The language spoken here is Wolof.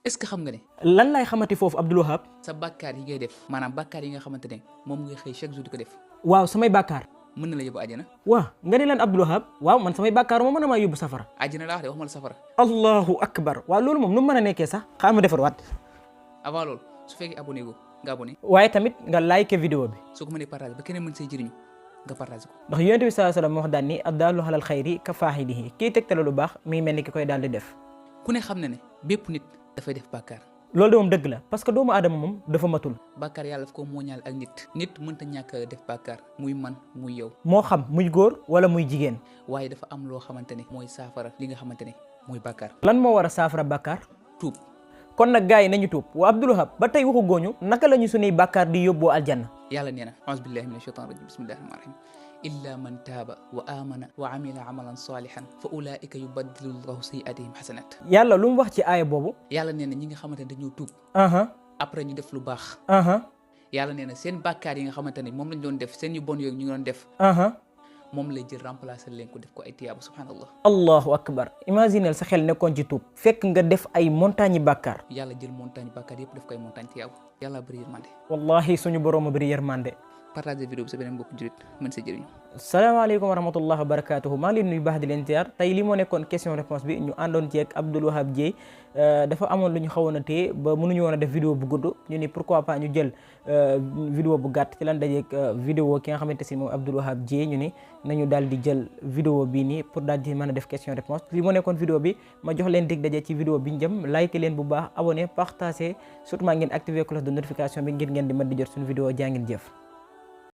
est-ce que xam nga ne lan lay xamati foofu Abdul Wahab sa bàkkaar yi ngay def maanaam bàkkaar yi nga xamante ne moom ngay xëy chaque jour di ko def waaw samay bàkkaar mën na la yóbbu àjjana waaw nga ne lan Abdul Wahab waaw man samay bàkkaar moom mën na maa yóbbu safara àjjana laa wax de waxuma la safara allahu akbar waaw loolu moom nu mu mën a nekkee sax xaaral ma defar waat avant loolu su fekkee abonné go nga abonné waaye tamit nga like vidéo bi soo ko mënee partagé ba keneen mën say jëriñu nga partagé ko ndax yonent bi sallallahu alayhi wasallam wax daan ni addaalu alal xayri ka faaxilihi kii tegtale lu baax mi mel ni ki koy daal di def ku ne xam ne ne bépp nit dafay def bàkkaar loolu de moom dëgg la parce que doomu aadama moom dafa matul bàkkaar yàlla daf ko mooñaal ak nit mënta ñàkk def bàkkaar muy man muy yow moo xam muy góor wala muy jigéen waaye dafa am loo xamante ne mooy saafara li nga xamante ne mooy bàkkaar lan moo war a saafara bàkkaar tuub kon nag gars yi nañu tuub waa Abdul Wahab ba tey waxu gooñu naka la ñu suñuy bàkkaar di yóbboo aljanna yàlla nee na auzu billahi mina shaytan rajim bismillahi rahmani rahim illa man taaba wa amana wa amila amalan salihan fa ulaika yubaddilu llahu sayiatihim hasanat yàlla lu mu wax ci aaya boobu yàlla nee na ñi nga xamante ne dañoo tuub après ñu def lu baax yàlla nee na seen bàkkaar yi nga xamante ne moom lañ doon def seen yu bon yooyu ñu ngi doon def moom lay jël remplacer leen ko def ko ay tiyaabu subhanallah allahu akbar imaginel sa xel nekkoon ci tuub fekk nga def ay montagne bàkkaar yàlla jël montagne bàkkaar yëpp def ko ay montagne tiyaabu yàlla bëri yërmande wallahi suñu borom a bëri yërmande partage vidéo bi sa beneen mbokk jurit mën sa jëriñu salaamaaleykum wa rahmatullah wa barakatuhu maa ngi leen nuyu baax di leen ziar tey li moo nekkoon question réponse bi ñu àndoon ci ak Abdul Wahab Dieye dafa amoon lu ñu xawoon a téye ba mënuñu woon a def vidéo bu gudd ñu ni pourquoi pas ñu jël vidéo bu gàtt ci lan dajeeg vidéo ki nga xamante si moom Abdul Wahab Dieye ñu ni nañu daal di jël vidéo bii nii pour daal di mën a def question réponse li moo nekkoon vidéo bi ma jox leen dig daje ci vidéo bi ñu jëm like leen bu baax abonné partagé surtout maa ngeen activer cloche de notification bi ngir ngeen di mën di jot suñu vidéo jaa ngeen jëf